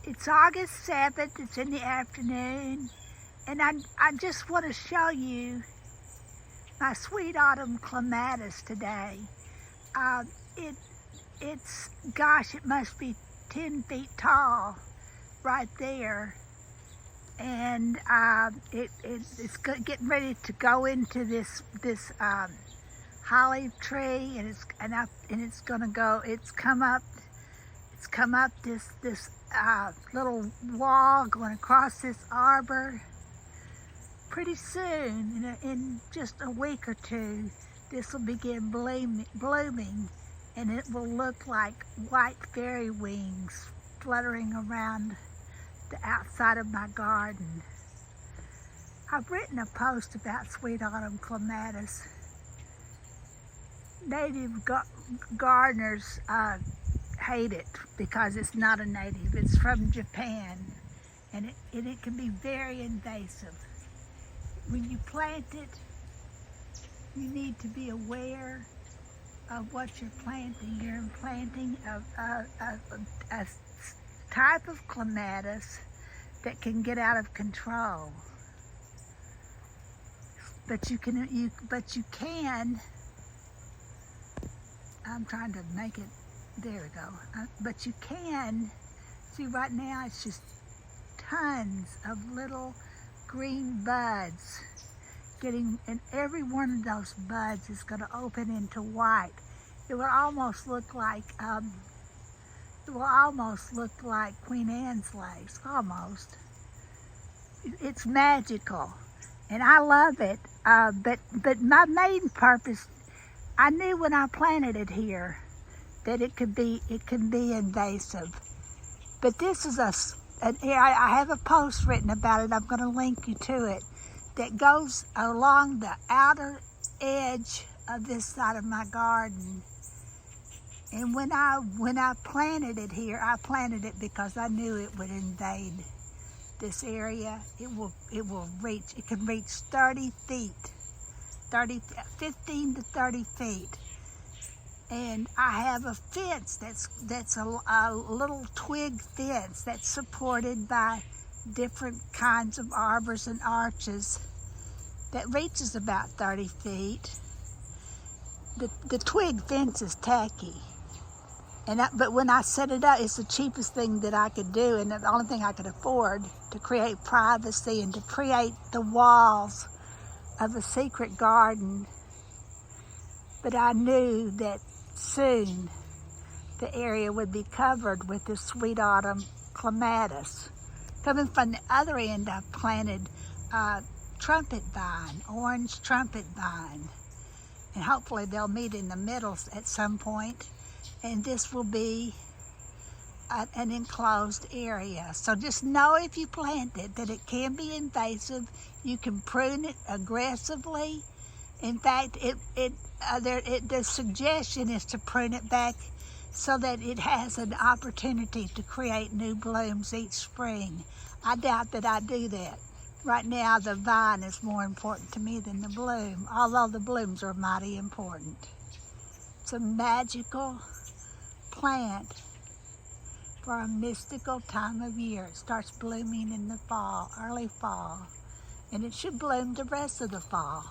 It's August 7th, it's in the afternoon, and I just want to show you my Sweet Autumn Clematis today. Gosh, it must be 10 feet tall right there, and it's getting ready to go into this holly tree, and it's gonna go. It's come up this little wall going across this arbor. Pretty soon, in just a week or two, this will begin blooming, and it will look like white fairy wings fluttering around the outside of my garden. I've written a post about Sweet Autumn Clematis. Native gardeners hate it because it's not a native. It's from Japan, and it can be very invasive. When you plant it, you need to be aware of what you're planting. You're planting a type of clematis that can get out of control. But you can. I'm trying to make it. There we go. But you can see right now it's just tons of little green buds and every one of those buds is going to open into white. It will almost look like Queen Anne's lace, almost. It's magical, and I love it. But my main purpose, I knew when I planted it here that it can be invasive. But this is I have a post written about it. I'm going to link you to it, that goes along the outer edge of this side of my garden. And when I planted it here, I planted it because I knew it would invade this area. It can reach 30 feet, 15 to 30 feet. And I have a fence that's a little twig fence that's supported by different kinds of arbors and arches that reaches about 30 feet. The twig fence is tacky, but when I set it up, it's the cheapest thing that I could do, and the only thing I could afford to create privacy and to create the walls of a secret garden. But I knew that soon the area would be covered with this Sweet Autumn Clematis. Coming from the other end, I've planted trumpet vine, orange trumpet vine, and hopefully they'll meet in the middle at some point, and this will be an enclosed area. So just know, if you plant it, that it can be invasive. You can prune it aggressively. In fact, the suggestion is to prune it back so that it has an opportunity to create new blooms each spring. I doubt that I do that. Right now, the vine is more important to me than the bloom, although the blooms are mighty important. It's a magical plant for a mystical time of year. It starts blooming in the fall, early fall, and it should bloom the rest of the fall.